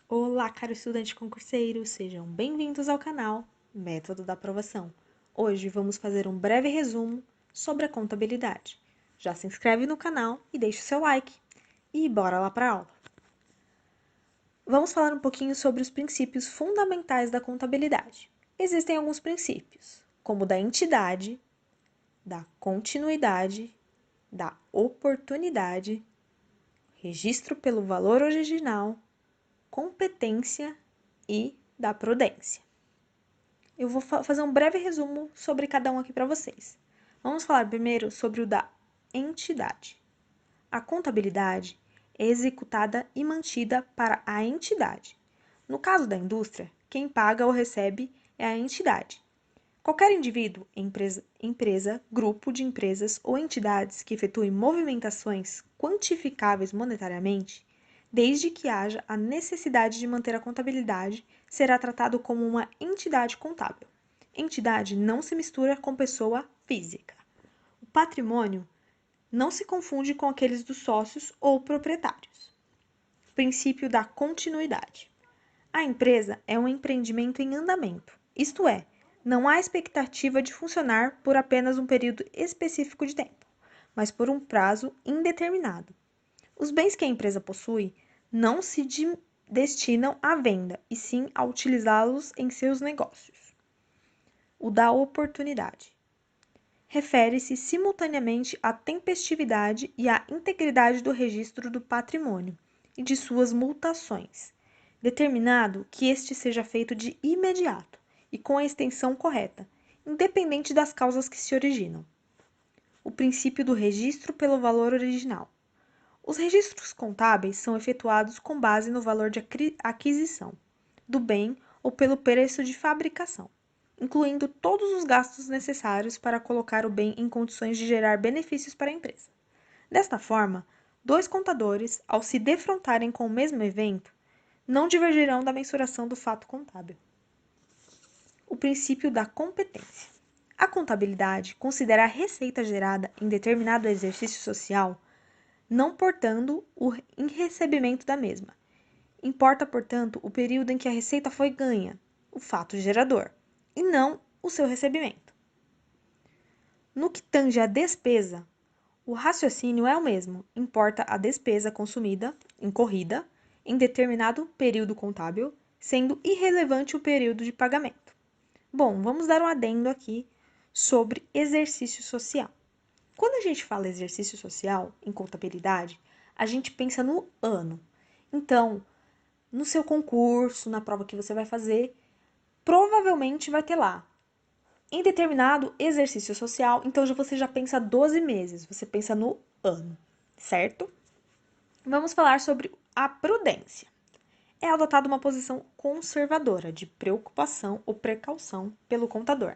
Olá, caro estudante concurseiro, sejam bem-vindos ao canal Método da Aprovação. Hoje vamos fazer um breve resumo sobre a contabilidade. Já se inscreve no canal e deixa o seu like. E bora lá para a aula. Vamos falar um pouquinho sobre os princípios fundamentais da contabilidade. Existem alguns princípios, como o da entidade, da continuidade, da oportunidade, registro pelo valor original, competência e da prudência. Eu vou fazer um breve resumo sobre cada um aqui para vocês. Vamos falar primeiro sobre o da entidade. A contabilidade é executada e mantida para a entidade. No caso da indústria, quem paga ou recebe é a entidade. Qualquer indivíduo, empresa, grupo de empresas ou entidades que efetuem movimentações quantificáveis monetariamente, desde que haja a necessidade de manter a contabilidade, será tratado como uma entidade contábil. Entidade não se mistura com pessoa física. O patrimônio não se confunde com aqueles dos sócios ou proprietários. Princípio da continuidade. A empresa é um empreendimento em andamento, isto é, não há expectativa de funcionar por apenas um período específico de tempo, mas por um prazo indeterminado. Os bens que a empresa possui não se destinam à venda, e sim a utilizá-los em seus negócios. O da oportunidade. Refere-se simultaneamente à tempestividade e à integridade do registro do patrimônio e de suas multações, determinado que este seja feito de imediato e com a extensão correta, independente das causas que se originam. O princípio do registro pelo valor original. Os registros contábeis são efetuados com base no valor de aquisição do bem ou pelo preço de fabricação, incluindo todos os gastos necessários para colocar o bem em condições de gerar benefícios para a empresa. Desta forma, dois contadores, ao se defrontarem com o mesmo evento, não divergirão da mensuração do fato contábil. O princípio da competência. A contabilidade considera a receita gerada em determinado exercício social não portando o recebimento da mesma. Importa, portanto, o período em que a receita foi ganha, o fato gerador, e não o seu recebimento. No que tange à despesa, o raciocínio é o mesmo, importa a despesa consumida, incorrida, em determinado período contábil, sendo irrelevante o período de pagamento. Bom, vamos dar um adendo aqui sobre exercício social. Quando a gente fala exercício social em contabilidade, a gente pensa no ano. Então, no seu concurso, na prova que você vai fazer, provavelmente vai ter lá em determinado exercício social, então você já pensa 12 meses, você pensa no ano, certo? Vamos falar sobre a prudência. É adotada uma posição conservadora de preocupação ou precaução pelo contador,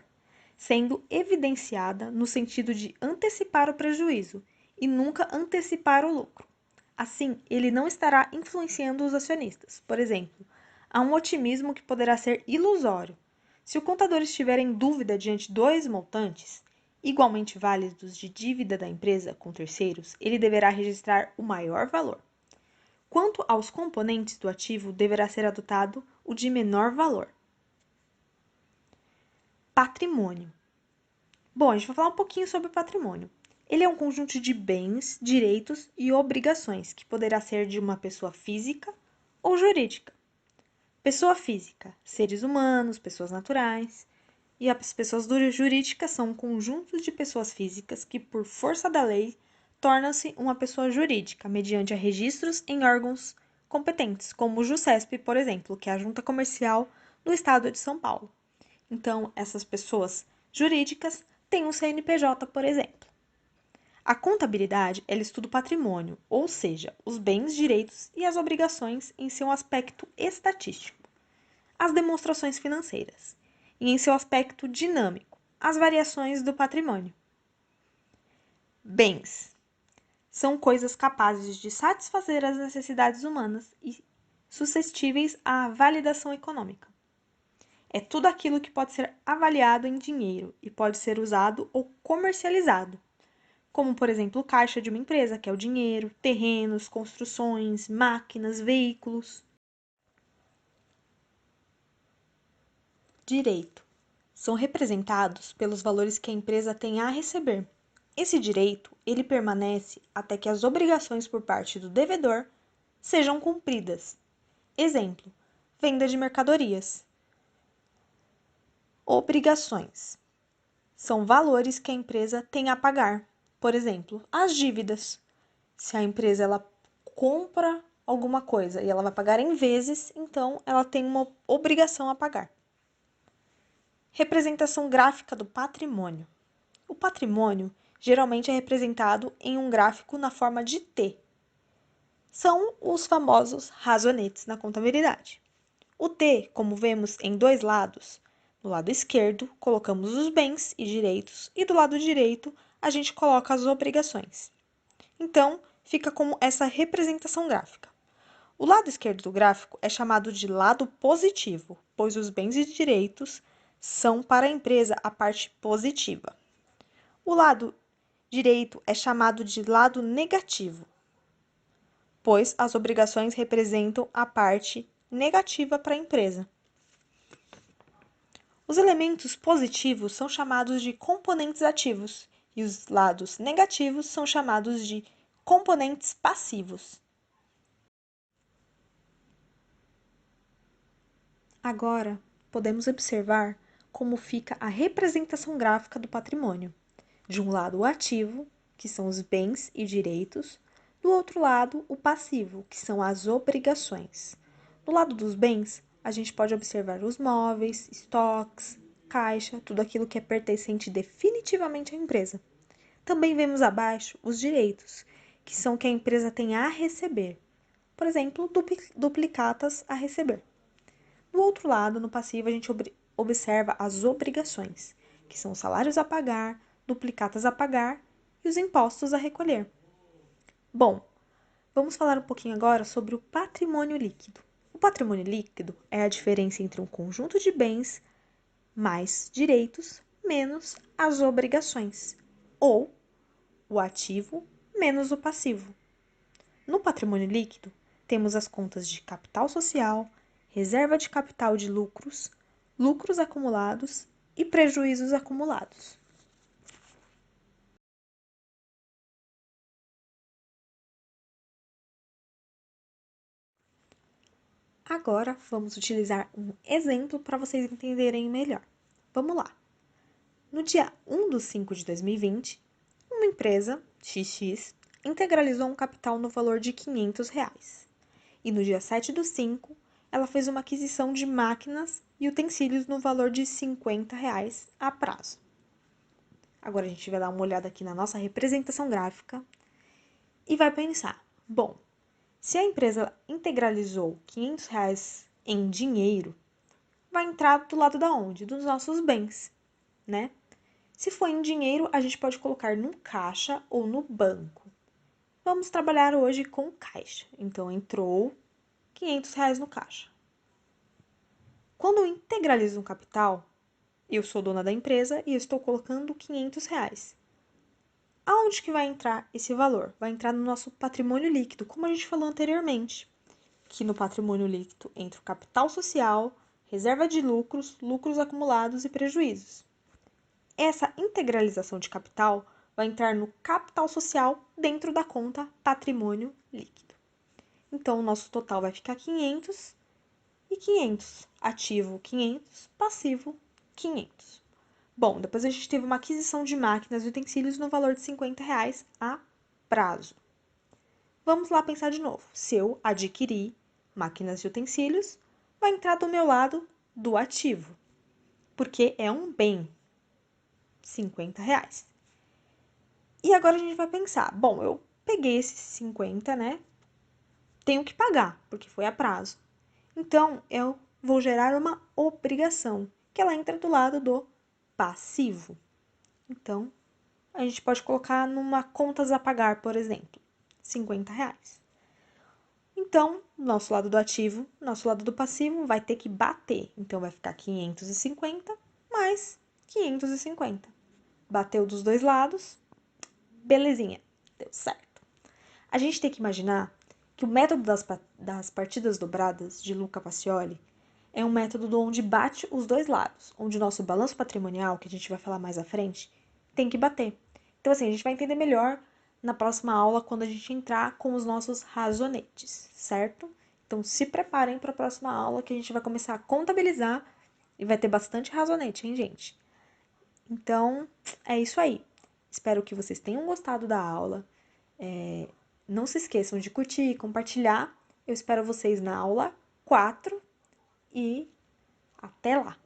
sendo evidenciada no sentido de antecipar o prejuízo e nunca antecipar o lucro. Assim, ele não estará influenciando os acionistas. Por exemplo, há um otimismo que poderá ser ilusório. Se o contador estiver em dúvida diante de dois montantes, igualmente válidos de dívida da empresa com terceiros, ele deverá registrar o maior valor. Quanto aos componentes do ativo, deverá ser adotado o de menor valor. Patrimônio. Bom, a gente vai falar um pouquinho sobre o patrimônio. Ele é um conjunto de bens, direitos e obrigações que poderá ser de uma pessoa física ou jurídica. Pessoa física, seres humanos, pessoas naturais. E as pessoas jurídicas são um conjunto de pessoas físicas que, por força da lei, tornam-se uma pessoa jurídica mediante registros em órgãos competentes, como o JUSESP, por exemplo, que é a Junta Comercial do Estado de São Paulo. Então, essas pessoas jurídicas têm um CNPJ, por exemplo. A contabilidade, ela estuda o patrimônio, ou seja, os bens, direitos e as obrigações em seu aspecto estatístico, as demonstrações financeiras, e em seu aspecto dinâmico, as variações do patrimônio. Bens são coisas capazes de satisfazer as necessidades humanas e suscetíveis à validação econômica. É tudo aquilo que pode ser avaliado em dinheiro e pode ser usado ou comercializado, como, por exemplo, o caixa de uma empresa, que é o dinheiro, terrenos, construções, máquinas, veículos. Direito. São representados pelos valores que a empresa tem a receber. Esse direito, ele permanece até que as obrigações por parte do devedor sejam cumpridas. Exemplo: venda de mercadorias. Obrigações são valores que a empresa tem a pagar. Por exemplo, as dívidas. Se a empresa ela compra alguma coisa e ela vai pagar em vezes, então ela tem uma obrigação a pagar. Representação gráfica do patrimônio. O patrimônio geralmente é representado em um gráfico na forma de T. São os famosos razonetes na contabilidade. O T, como vemos em dois lados, no lado esquerdo colocamos os bens e direitos e do lado direito a gente coloca as obrigações. Então, fica como essa representação gráfica. O lado esquerdo do gráfico é chamado de lado positivo, pois os bens e direitos são para a empresa a parte positiva. O lado direito é chamado de lado negativo, pois as obrigações representam a parte negativa para a empresa. Os elementos positivos são chamados de componentes ativos e os lados negativos são chamados de componentes passivos. Agora, podemos observar como fica a representação gráfica do patrimônio. De um lado, o ativo, que são os bens e direitos, do outro lado, o passivo, que são as obrigações. No lado dos bens, a gente pode observar os móveis, estoques, caixa, tudo aquilo que é pertencente definitivamente à empresa. Também vemos abaixo os direitos, que são que a empresa tem a receber. Por exemplo, duplicatas a receber. Do outro lado, no passivo, a gente observa as obrigações, que são os salários a pagar, duplicatas a pagar e os impostos a recolher. Bom, vamos falar um pouquinho agora sobre o patrimônio líquido. O patrimônio líquido é a diferença entre um conjunto de bens mais direitos menos as obrigações, ou o ativo menos o passivo. No patrimônio líquido, temos as contas de capital social, reserva de capital de lucros, lucros acumulados e prejuízos acumulados. Agora vamos utilizar um exemplo para vocês entenderem melhor. Vamos lá. No dia 1/5 de 2020, uma empresa, XX, integralizou um capital no valor de R$ 500. E no dia 7/5, ela fez uma aquisição de máquinas e utensílios no valor de R$ 50 a prazo. Agora a gente vai dar uma olhada aqui na nossa representação gráfica e vai pensar: bom, se a empresa integralizou R$ 500 em dinheiro, vai entrar do lado da onde? Dos nossos bens, né? Se for em dinheiro, a gente pode colocar no caixa ou no banco. Vamos trabalhar hoje com caixa. Então, entrou R$ 500 no caixa. Quando eu integralizo um capital, eu sou dona da empresa e eu estou colocando R$ 500. Aonde que vai entrar esse valor? Vai entrar no nosso patrimônio líquido, como a gente falou anteriormente. Que no patrimônio líquido entra o capital social, reserva de lucros, lucros acumulados e prejuízos. Essa integralização de capital vai entrar no capital social dentro da conta patrimônio líquido. Então, o nosso total vai ficar 500 e 500. Ativo 500, passivo 500. Bom, depois a gente teve uma aquisição de máquinas e utensílios no valor de R$ 50 a prazo. Vamos lá pensar de novo. Se eu adquirir máquinas e utensílios, vai entrar do meu lado do ativo, porque é um bem, R$ 50. E agora a gente vai pensar, bom, eu peguei esses 50, né? Tenho que pagar, porque foi a prazo. Então, eu vou gerar uma obrigação, que ela entra do lado do passivo. Então, a gente pode colocar numa contas a pagar, por exemplo, R$ 50. Então, nosso lado do ativo, nosso lado do passivo vai ter que bater. Então, vai ficar 550 mais 550. Bateu dos dois lados, belezinha, deu certo. A gente tem que imaginar que o método das partidas dobradas de Luca Pacioli é um método onde bate os dois lados, onde o nosso balanço patrimonial, que a gente vai falar mais à frente, tem que bater. Então, assim, a gente vai entender melhor na próxima aula quando a gente entrar com os nossos razonetes, certo? Então, se preparem para a próxima aula que a gente vai começar a contabilizar e vai ter bastante razonete, hein, gente? Então, é isso aí. Espero que vocês tenham gostado da aula. Não se esqueçam de curtir e compartilhar. Eu espero vocês na aula 4 e até lá!